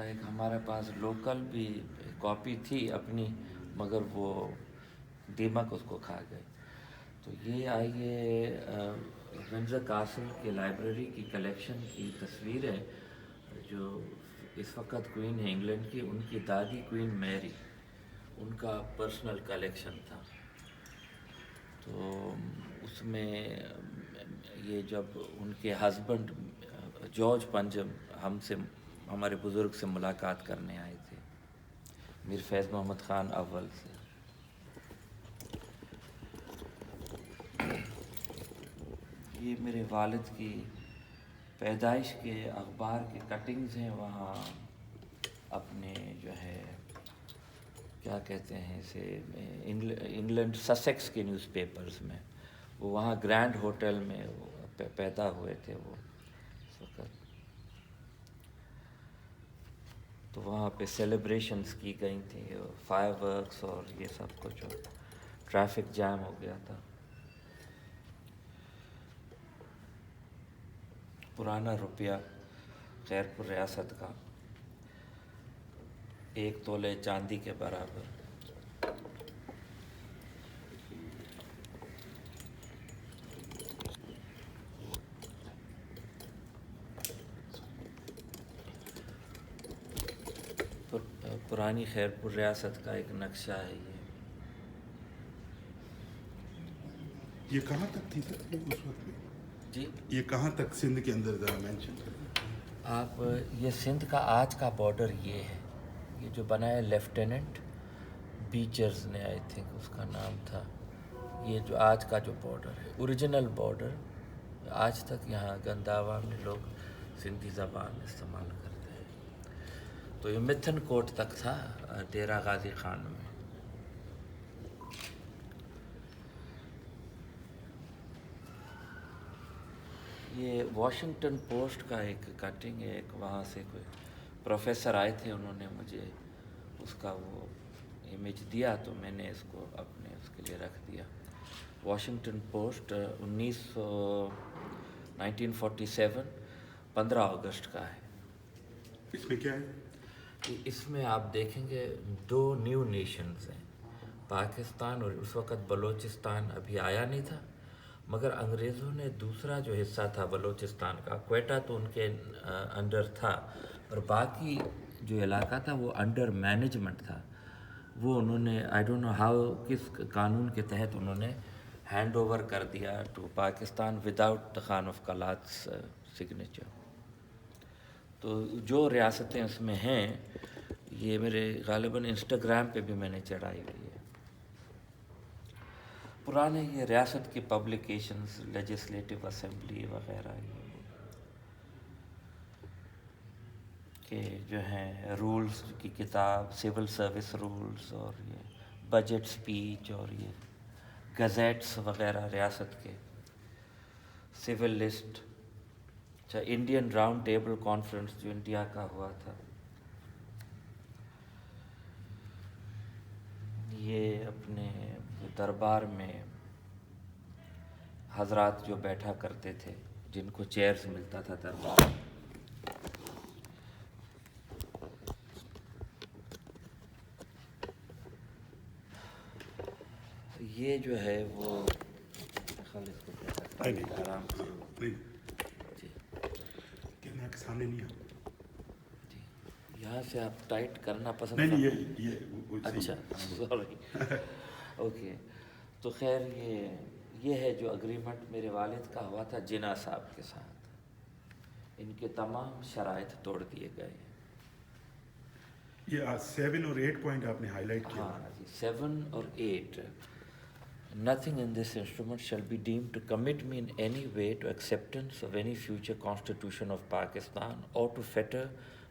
کا ایک ہمارے پاس لوکل بھی کاپی تھی اپنی، مگر وہ دیمک اس کو کھا گئے. تو یہ آئیے ونڈزر کاسل کے لائبریری کی کلیکشن کی تصویر ہے، جو اس وقت کوئین ہے انگلینڈ کی، ان کی دادی کوئین میری، ان کا پرسنل کلیکشن تھا. تو اس میں یہ جب ان کے ہسبینڈ جارج پنجم ہمارے بزرگ سے ملاقات کرنے آئے تھے، میر فیض محمد خان اول سے. یہ میرے والد کی پیدائش کے اخبار کے کٹنگز ہیں، وہاں اپنے جو ہے کیا کہتے ہیں اسے، انگلینڈ سسیکس کے نیوز پیپرز میں، وہ وہاں گرینڈ ہوٹل میں پیدا ہوئے تھے وہ اس وقت. تو وہاں پہ سیلیبریشنز کی گئی تھیں، فائر ورکس اور یہ سب کچھ، ٹریفک جام ہو گیا تھا. پرانا روپیہ خیر پور ریاست کا 1 تولے چاندی کے برابر. پرانی خیر پور ریاست کا ایک نقشہ ہے یہ. یہ کہاں تک تھی سر اس وقت میں؟ جی یہ کہاں تک سندھ کے اندر ذرا مینشن کریں. آپ، یہ سندھ کا آج کا بارڈر یہ ہے، یہ جو بنایا لیفٹیننٹ بیچرز نے، آئی تھنک اس کا نام تھا. یہ جو آج کا جو بارڈر ہے، اوریجنل بارڈر، آج تک یہاں گنداوا میں لوگ سندھی زبان استعمال کرتے ہیں. تو یہ متھن کوٹ تک تھا ڈیرہ غازی خان میں. یہ واشنگٹن پوسٹ کا ایک کٹنگ ہے، ایک وہاں سے کوئی پروفیسر آئے تھے، انہوں نے مجھے اس کا وہ امیج دیا تو میں نے اس کو اپنے اس کے لیے رکھ دیا. واشنگٹن پوسٹ 1947 15 اگست کا ہے. اس میں کیا ہے؟ اس میں آپ دیکھیں گے 2 نیو نیشنز ہیں، پاکستان، اور اس وقت بلوچستان ابھی آیا نہیں تھا، مگر انگریزوں نے دوسرا جو حصہ تھا بلوچستان کا، کوئٹہ تو ان کے انڈر تھا، اور باقی جو علاقہ تھا وہ انڈر مینجمنٹ تھا. وہ انہوں نے آئی ڈونٹ نو ہاؤ، کس قانون کے تحت انہوں نے ہینڈ اوور کر دیا to Pakistan without Khan of قلات's سگنیچر. تو جو ریاستیں اس میں ہیں، یہ میرے غالباً انسٹاگرام پہ بھی میں نے چڑھائی ہوئی ہے. پرانے یہ ریاست کی پبلیکیشنز، لیجسلیٹو اسمبلی وغیرہ، کہ جو ہیں رولز کی کتاب، سول سروس رولز، اور یہ بجٹ سپیچ، اور یہ گزیٹس وغیرہ ریاست کے، سول لسٹ. اچھا، انڈین راؤنڈ ٹیبل کانفرنس جو انڈیا کا ہوا تھا، یہ اپنے دربار میں حضرات جو بیٹھا کرتے تھے، جن کو چیئرز ملتا تھا دربار میں. یہ جو ہے وہ خالص کو کہتا ہے آرام سے جی کہنا کے سامنے نہیں آ. جی، یہاں سے آپ ٹائٹ کرنا پسند نہیں، کرتے؟ یہ اچھا، سوری. اوکے. تو خیر یہ ہے جو اگریمنٹ میرے والد کا ہوا تھا جناح صاحب کے ساتھ. ان کے تمام شرائط توڑ دیے گئے ہیں. یہ 7 اور 8 پوائنٹ آپ نے ہائی لائٹ کیا. ہاں جی، 7 اور 8. Nothing in this instrument shall be deemed to commit me in any way to acceptance of any future constitution of Pakistan or to fetter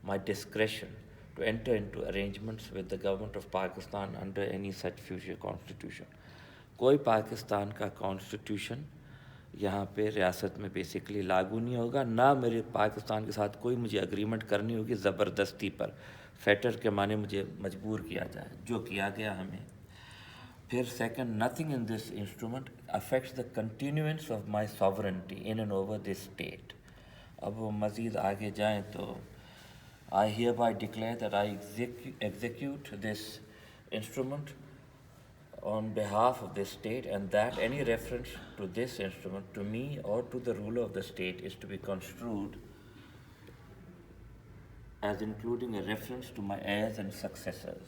my discretion to enter into arrangements with the government of Pakistan under any such future constitution. کوئی پاکستان کا constitution یہاں پہ ریاست میں basically لاگو نہیں ہوگا، نہ میرے پاکستان کے ساتھ کوئی مجھے اگریمنٹ کرنی ہوگی زبردستی پر. فیٹر کے معنی مجھے مجبور کیا جائے، جو کیا گیا ہمیں. پھر second, nothing in this instrument affects the continuance of my sovereignty in and over this state. اب وہ مزید آگے جائیں تو I hereby declare that I execute this instrument on behalf of this state, and that any reference to this instrument to me or to the ruler of the state is to be construed as including a reference to my heirs and successors.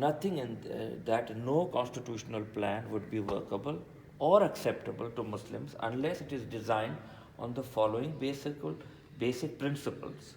nothing in that no constitutional plan would be workable or acceptable to Muslims unless it is designed on the following basic principles.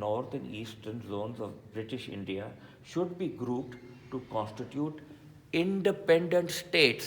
north and eastern zones of British India should be grouped to constitute independent states,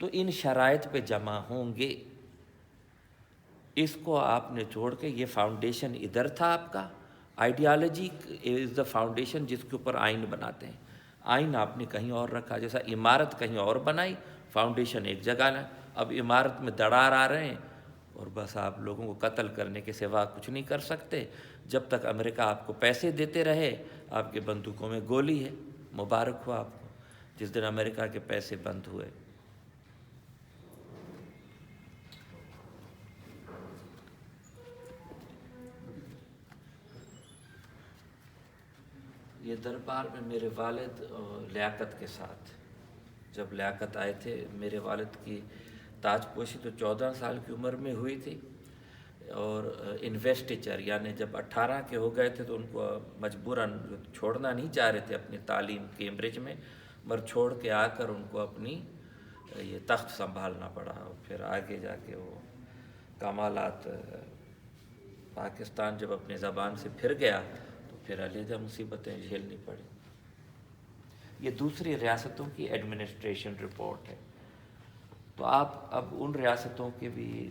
تو ان شرائط پہ جمع ہوں گے. اس کو آپ نے چھوڑ کے یہ فاؤنڈیشن ادھر تھا آپ کا. آئیڈیالوجی از دا فاؤنڈیشن جس کے اوپر آئین بناتے ہیں. آئین آپ نے کہیں اور رکھا, جیسا عمارت کہیں اور بنائی, فاؤنڈیشن ایک جگہ ہے. اب عمارت میں دراڑ آ رہے ہیں اور بس آپ لوگوں کو قتل کرنے کے سوا کچھ نہیں کر سکتے. جب تک امریکہ آپ کو پیسے دیتے رہے, آپ کے بندوقوں میں گولی ہے. مبارک ہو آپ کو جس دن امریکہ کے پیسے بند ہوئے. یہ دربار میں میرے والد لیاقت کے ساتھ, جب لیاقت آئے تھے, میرے والد کی تاج پوشی تو 14 سال کی عمر میں ہوئی تھی, اور انویسٹیچر یعنی جب 18 کے ہو گئے تھے تو ان کو مجبوراً چھوڑنا نہیں چاہ رہے تھے اپنی تعلیم کیمبرج میں, مگر چھوڑ کے آ کر ان کو اپنی یہ تخت سنبھالنا پڑا. پھر آگے جا کے وہ کمالات, پاکستان جب اپنی زبان سے پھر گیا تو پھر علیحدہ مصیبتیں جھیلنی پڑی. یہ دوسری ریاستوں کی ایڈمنسٹریشن رپورٹ ہے. تو آپ اب ان ریاستوں کے بھی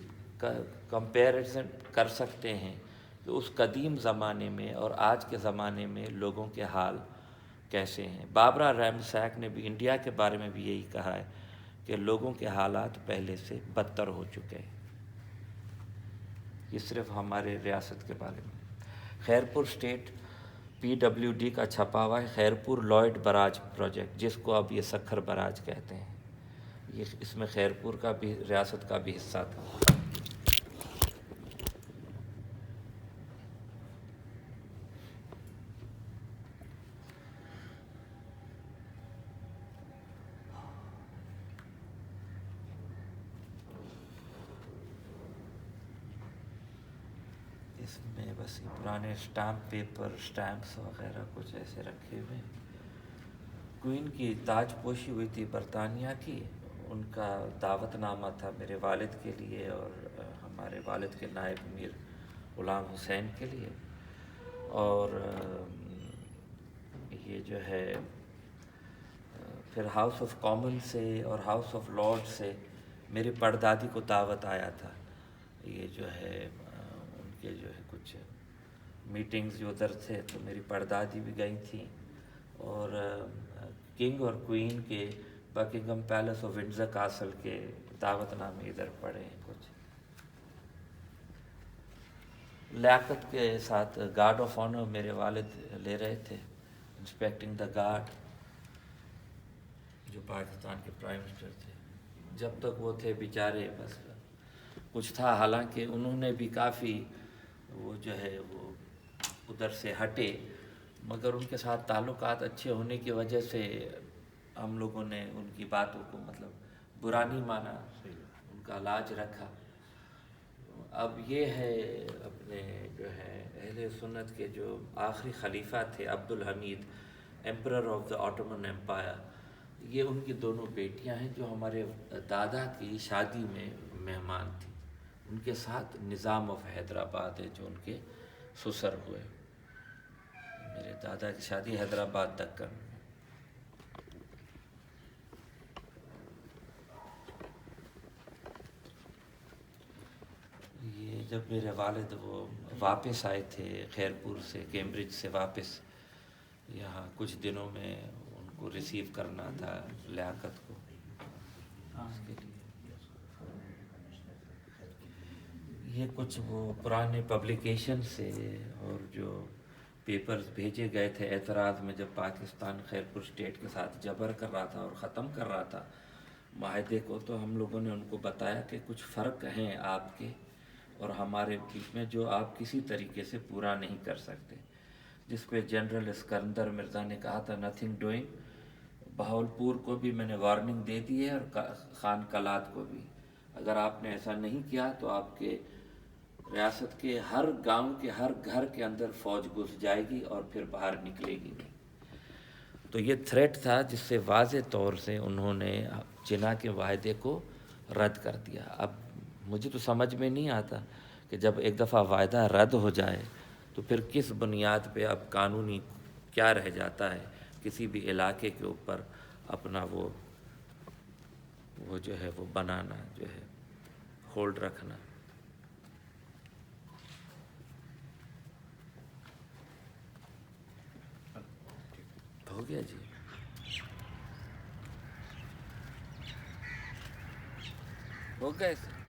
کمپیریزن کر سکتے ہیں کہ اس قدیم زمانے میں اور آج کے زمانے میں لوگوں کے حال کیسے ہیں. بابرا ریمسیک نے بھی انڈیا کے بارے میں بھی یہی کہا ہے کہ لوگوں کے حالات پہلے سے بدتر ہو چکے ہیں. یہ صرف ہمارے ریاست کے بارے میں. خیرپور اسٹیٹ PWD کا چھپا ہوا ہے خیرپور لوئڈ براج پروجیکٹ, جس کو اب یہ سکھر براج کہتے ہیں. یہ اس میں خیرپور کا بھی ریاست کا بھی حصہ تھا. اس میں بس یہ پرانے اسٹامپ پیپر, اسٹامپس وغیرہ کچھ ایسے رکھے ہوئے ہیں. کوئین کی تاج پوشی ہوئی تھی برطانیہ کی, ان کا دعوت نامہ تھا میرے والد کے لیے اور ہمارے والد کے نائب میر غلام حسین کے لیے. اور یہ جو ہے پھر ہاؤس آف کامن سے اور ہاؤس آف لارڈ سے میری پردادی کو دعوت آیا تھا. یہ جو ہے ان کے جو ہے کچھ میٹنگز جو ادھر تھے تو میری پردادی بھی گئی تھیں. اور کنگ اور کوئین کے بکنگم پیلس اور ونڈزر کاسل کے دعوت نامے ادھر پڑے ہیں کچھ. لیاقت کے ساتھ گارڈ آف آنر میرے والد لے رہے تھے, انسپیکٹنگ دا گارڈ, جو پاکستان کے پرائم منسٹر تھے. جب تک وہ تھے بیچارے بس کچھ تھا, حالانکہ انہوں نے بھی کافی وہ جو ہے وہ ادھر سے ہٹے, مگر ان کے ساتھ تعلقات اچھے ہونے کی وجہ سے ہم لوگوں نے ان کی باتوں کو مطلب برا نہیں مانا, ان کا علاج رکھا. اب یہ ہے اپنے جو ہے اہل سنت کے جو آخری خلیفہ تھے Abdul Hamid, emperor of the Ottoman empire, یہ ان کی دونوں بیٹیاں ہیں جو ہمارے دادا کی شادی میں مہمان تھیں. ان کے ساتھ نظام آف حیدرآباد ہے جو ان کے سسر ہوئے. میرے دادا کی شادی حیدرآباد دکن میں. یہ جب میرے والد وہ واپس آئے تھے خیرپور سے, کیمبرج سے واپس یہاں, کچھ دنوں میں ان کو ریسیو کرنا تھا لیاقت کو, اس کے لیے یہ کچھ وہ پرانے پبلیکیشن سے اور جو پیپرز بھیجے گئے تھے اعتراض میں, جب پاکستان خیرپور اسٹیٹ کے ساتھ جبر کر رہا تھا اور ختم کر رہا تھا معاہدے کو, تو ہم لوگوں نے ان کو بتایا کہ کچھ فرق ہیں آپ کے اور ہمارے بیچ میں جو آپ کسی طریقے سے پورا نہیں کر سکتے. جس پہ جنرل اسکندر مرزا نے کہا تھا نتھنگ ڈوئنگ. بہاولپور کو بھی میں نے وارننگ دے دی ہے اور خان کلات کو بھی, اگر آپ نے ایسا نہیں کیا تو آپ کے ریاست کے ہر گاؤں کے ہر گھر کے اندر فوج گھس جائے گی اور پھر باہر نکلے گی نہیں. تو یہ تھریٹ تھا جس سے واضح طور سے انہوں نے جناح کے معاہدے کو رد کر دیا. اب مجھے تو سمجھ میں نہیں آتا کہ جب ایک دفعہ وعدہ رد ہو جائے تو پھر کس بنیاد پہ اب قانونی کیا رہ جاتا ہے کسی بھی علاقے کے اوپر اپنا وہ وہ جو ہے وہ بنانا جو ہے ہولڈ رکھنا. ہو گیا جی. ہو گیا.